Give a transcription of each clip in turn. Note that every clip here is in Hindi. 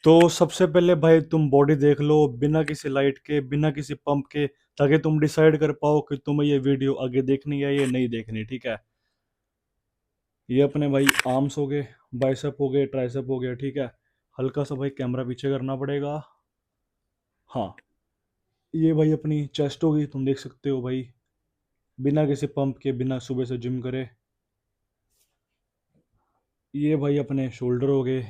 तो सबसे पहले भाई तुम बॉडी देख लो बिना किसी लाइट के, बिना किसी पंप के, ताकि तुम डिसाइड कर पाओ कि तुम्हें ये वीडियो आगे देखनी है या नहीं देखनी। ठीक है, ये अपने भाई आर्म्स हो गए, बाइसेप हो गए, ट्राइसेप हो गया। ठीक है, हल्का सा भाई कैमरा पीछे करना पड़ेगा। हाँ, ये भाई अपनी चेस्ट होगी, तुम देख सकते हो भाई, बिना किसी पंप के, बिना सुबह से जिम करे। ये भाई अपने शोल्डर हो गए।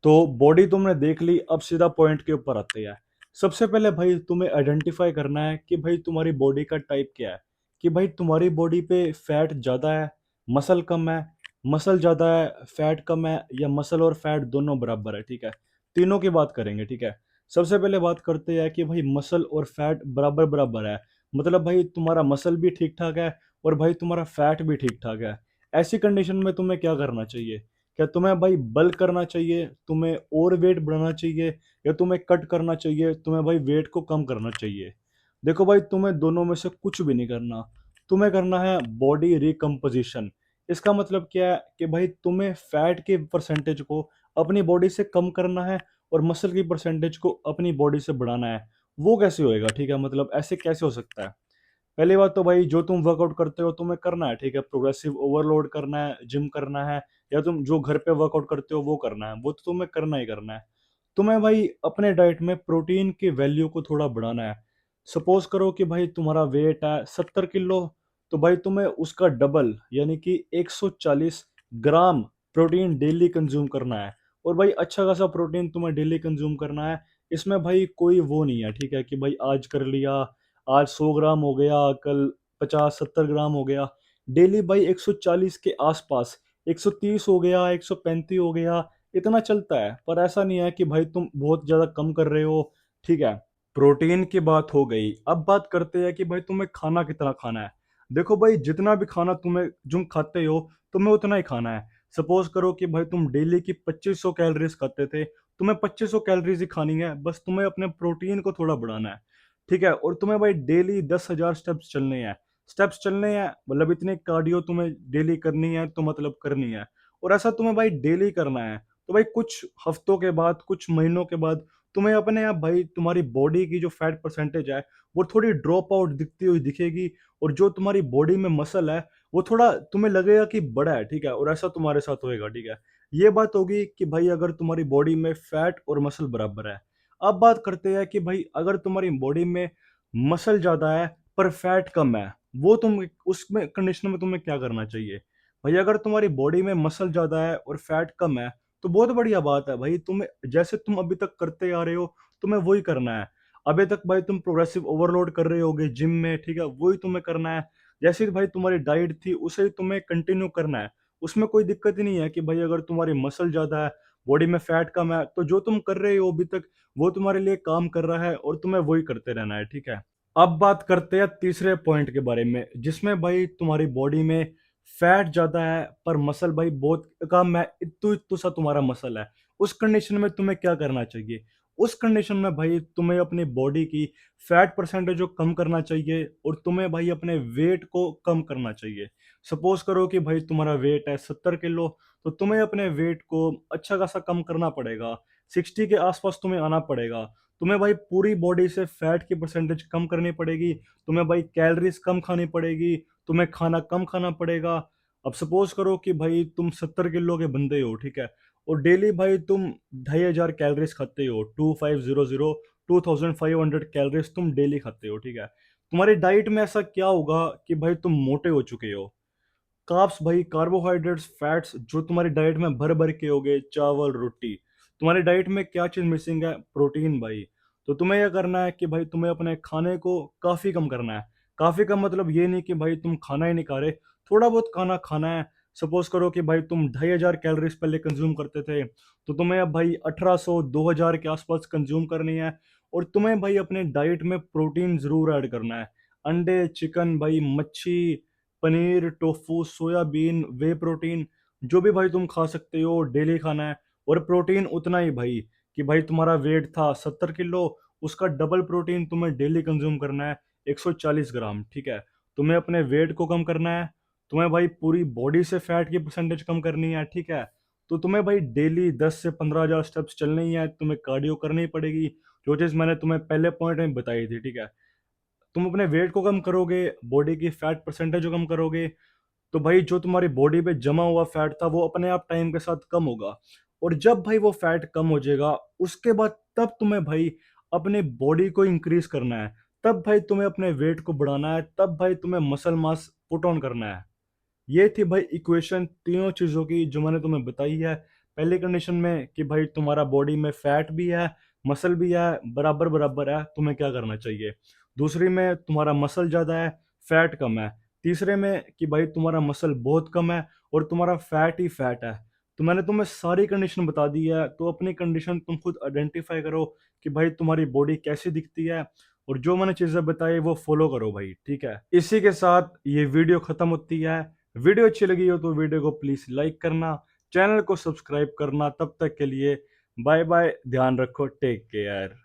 तो बॉडी तुमने देख ली, अब सीधा पॉइंट के ऊपर आते हैं। सबसे पहले भाई तुम्हें आइडेंटिफाई करना है कि भाई तुम्हारी बॉडी का टाइप क्या है, कि भाई तुम्हारी बॉडी पे फैट ज़्यादा है, मसल कम है, मसल ज़्यादा है, फैट कम है, या मसल और फैट दोनों बराबर है। ठीक है, तीनों की बात करेंगे। ठीक है, सबसे पहले बात करते हैं कि भाई मसल और फैट बराबर बराबर है, मतलब भाई तुम्हारा मसल भी ठीक ठाक है और भाई तुम्हारा फैट भी ठीक ठाक है। ऐसी कंडीशन में तुम्हें क्या करना चाहिए? क्या तुम्हें भाई बल्क करना चाहिए, तुम्हें और वेट बढ़ाना चाहिए, या तुम्हें कट करना चाहिए, तुम्हें भाई वेट को कम करना चाहिए? देखो भाई, तुम्हें दोनों में से कुछ भी नहीं करना, तुम्हें करना है बॉडी रिकम्पोजिशन। इसका मतलब क्या है कि भाई तुम्हें फैट के परसेंटेज को अपनी बॉडी से कम करना है और मसल की परसेंटेज को अपनी बॉडी से बढ़ाना है। वो कैसे होएगा? ठीक है, मतलब ऐसे कैसे हो सकता है? पहली बात तो भाई, जो तुम वर्कआउट करते हो तुम्हें करना है, ठीक है, प्रोग्रेसिव ओवरलोड करना है, जिम करना है, या तुम जो घर पे वर्कआउट करते हो वो करना है, वो तो तुम्हें करना ही करना है। तुम्हें भाई अपने डाइट में प्रोटीन की वैल्यू को थोड़ा बढ़ाना है। सपोज करो कि भाई तुम्हारा वेट है 70 किलो, तो भाई तुम्हें उसका डबल यानी कि 140 ग्राम प्रोटीन डेली कंज्यूम करना है। और भाई अच्छा खासा प्रोटीन तुम्हें डेली कंज्यूम करना है। इसमें भाई कोई वो नहीं है, ठीक है, कि भाई आज कर लिया, आज 100 ग्राम हो गया, कल 50-70 ग्राम हो गया। डेली भाई 140 के आसपास, 130 हो गया, 135 हो गया, इतना चलता है। पर ऐसा नहीं है कि भाई तुम बहुत ज्यादा कम कर रहे हो। ठीक है, प्रोटीन की बात हो गई, अब बात करते हैं कि भाई तुम्हें खाना कितना खाना है। देखो भाई, जितना भी खाना तुम्हें तुम खाते हो, तुम्हें उतना ही खाना है। सपोज करो कि भाई तुम डेली की 2500 कैलोरीज खाते थे, तुम्हें 2500 कैलोरीज ही खानी है, बस तुम्हें अपने प्रोटीन को थोड़ा बढ़ाना है। ठीक है, और तुम्हें भाई डेली 10,000 स्टेप्स चलने हैं। स्टेप्स चलने हैं मतलब इतनी कार्डियो तुम्हें डेली करनी है, तो मतलब करनी है। और ऐसा तुम्हें भाई डेली करना है। तो भाई कुछ हफ्तों के बाद, कुछ महीनों के बाद, तुम्हें अपने आप भाई तुम्हारी बॉडी की जो फैट परसेंटेज है वो थोड़ी ड्रॉप आउट दिखती हुई दिखेगी। और जो तुम्हारी बॉडी में मसल है वो थोड़ा तुम्हें लगेगा कि बड़ा है। ठीक है, और ऐसा तुम्हारे साथ होएगा। ठीक है, ये बात होगी कि भाई अगर तुम्हारी बॉडी में फैट और मसल बराबर है। अब बात करते हैं कि भाई अगर तुम्हारी बॉडी में मसल ज्यादा है पर फैट कम है, वो तुम उसमें कंडीशन में तुम्हें क्या करना चाहिए? भाई अगर तुम्हारी बॉडी में मसल ज्यादा है और फैट कम है, तो बहुत बढ़िया बात है भाई, तुम्हें जैसे तुम अभी तक करते आ रहे हो तुम्हें वही करना है। अभी तक भाई तुम प्रोग्रेसिव ओवरलोड कर रहे होगे जिम में, ठीक है, वही तुम्हें करना है। जैसी भाई तुम्हारी डाइट थी उसे ही तुम्हें कंटिन्यू करना है। उसमें कोई दिक्कत ही नहीं है कि भाई अगर तुम्हारी मसल ज्यादा है, बॉडी में फैट कम है, तो जो तुम कर रहे हो अभी तक वो तुम्हारे लिए काम कर रहा है और तुम्हें वही करते रहना है। ठीक है, अब बात करते हैं तीसरे पॉइंट के बारे में, जिसमें भाई तुम्हारी बॉडी में फैट ज्यादा है पर मसल भाई बहुत कम है, इतू इतू सा तुम्हारा मसल है। उस कंडीशन में तुम्हें क्या करना चाहिए? उस कंडीशन में भाई तुम्हें अपनी बॉडी की फैट परसेंटेज को कम करना चाहिए और तुम्हें भाई अपने वेट को कम करना चाहिए। सपोज करो कि भाई तुम्हारा वेट है 70 किलो, तो तुम्हें अपने वेट को अच्छा खासा कम करना पड़ेगा, 60 के आसपास तुम्हें आना पड़ेगा। तुम्हें भाई पूरी बॉडी से फैट की परसेंटेज कम करनी पड़ेगी, तुम्हें भाई कैलोरीज कम खानी पड़ेगी, तुम्हें खाना कम खाना पड़ेगा। अब सपोज करो कि भाई तुम 70 किलो के बंदे हो, ठीक है, और डेली भाई तुम 2,500 कैलोरीज खाते हो, 2500 कैलोरीज तुम डेली खाते हो। ठीक है, तुम्हारी डाइट में ऐसा क्या होगा कि भाई तुम मोटे हो चुके हो? कार्ब्स भाई, कार्बोहाइड्रेट्स, फैट्स जो तुम्हारी डाइट में भर भर के हो गए, चावल रोटी। तुम्हारी डाइट में क्या चीज मिसिंग है? प्रोटीन भाई। तो तुम्हें यह करना है कि भाई तुम्हें अपने खाने को काफी कम करना है। काफी कम मतलब ये नहीं कि भाई तुम खाना ही नहीं खा रहे, थोड़ा बहुत खाना खाना है। सपोज करो कि भाई तुम 2,500 कैलोरीज पहले कंज्यूम करते थे, तो तुम्हें अब भाई 1,800 2,000 के आसपास कंज्यूम करनी है। और तुम्हें भाई अपने डाइट में प्रोटीन जरूर ऐड करना है। अंडे, चिकन भाई, मच्छी, पनीर, टोफू, सोयाबीन, वे प्रोटीन, जो भी भाई तुम खा सकते हो डेली खाना है। और प्रोटीन उतना ही भाई, कि भाई तुम्हारा वेट था 70 किलो, उसका डबल प्रोटीन तुम्हें डेली कंज्यूम करना है, 140 ग्राम। ठीक है, तुम्हें अपने वेट को कम करना है, तुम्हें भाई पूरी बॉडी से फैट की परसेंटेज कम करनी है। ठीक है, तो तुम्हें भाई डेली 10 से 15,000 स्टेप्स चलने ही है, तुम्हें कार्डियो करनी पड़ेगी, जो चीज़ मैंने तुम्हें पहले पॉइंट में बताई थी, ठीक है? तुम अपने वेट को कम करोगे, बॉडी की फैट परसेंटेज को कम करोगे, तो भाई जो तुम्हारी बॉडी पे जमा हुआ फैट था वो अपने आप टाइम के साथ कम होगा। और जब भाई वो फैट कम हो जाएगा, उसके बाद तब तुम्हें भाई अपने बॉडी को इंक्रीज करना है, तब भाई तुम्हें अपने वेट को बढ़ाना है, तब भाई तुम्हें मसल मास पुट ऑन करना है। ये थी भाई इक्वेशन तीनों चीज़ों की जो मैंने तुम्हें बताई है। पहली कंडीशन में कि भाई तुम्हारा बॉडी में फैट भी है, मसल भी है, बराबर बराबर है, तुम्हें क्या करना चाहिए। दूसरी में तुम्हारा मसल ज़्यादा है, फैट कम है। तीसरे में कि भाई तुम्हारा मसल बहुत कम है और तुम्हारा फैट ही फैट है। तो मैंने तुम्हें सारी कंडीशन बता दी है, तो अपनी कंडीशन तुम खुद आइडेंटिफाई करो कि भाई तुम्हारी बॉडी कैसी दिखती है, और जो मैंने चीज़ें बताई वो फॉलो करो भाई, ठीक है? इसी के साथ ये वीडियो खत्म होती है। वीडियो अच्छी लगी हो तो वीडियो को प्लीज लाइक करना, चैनल को सब्सक्राइब करना। तब तक के लिए बाय बाय, ध्यान रखो, टेक केयर।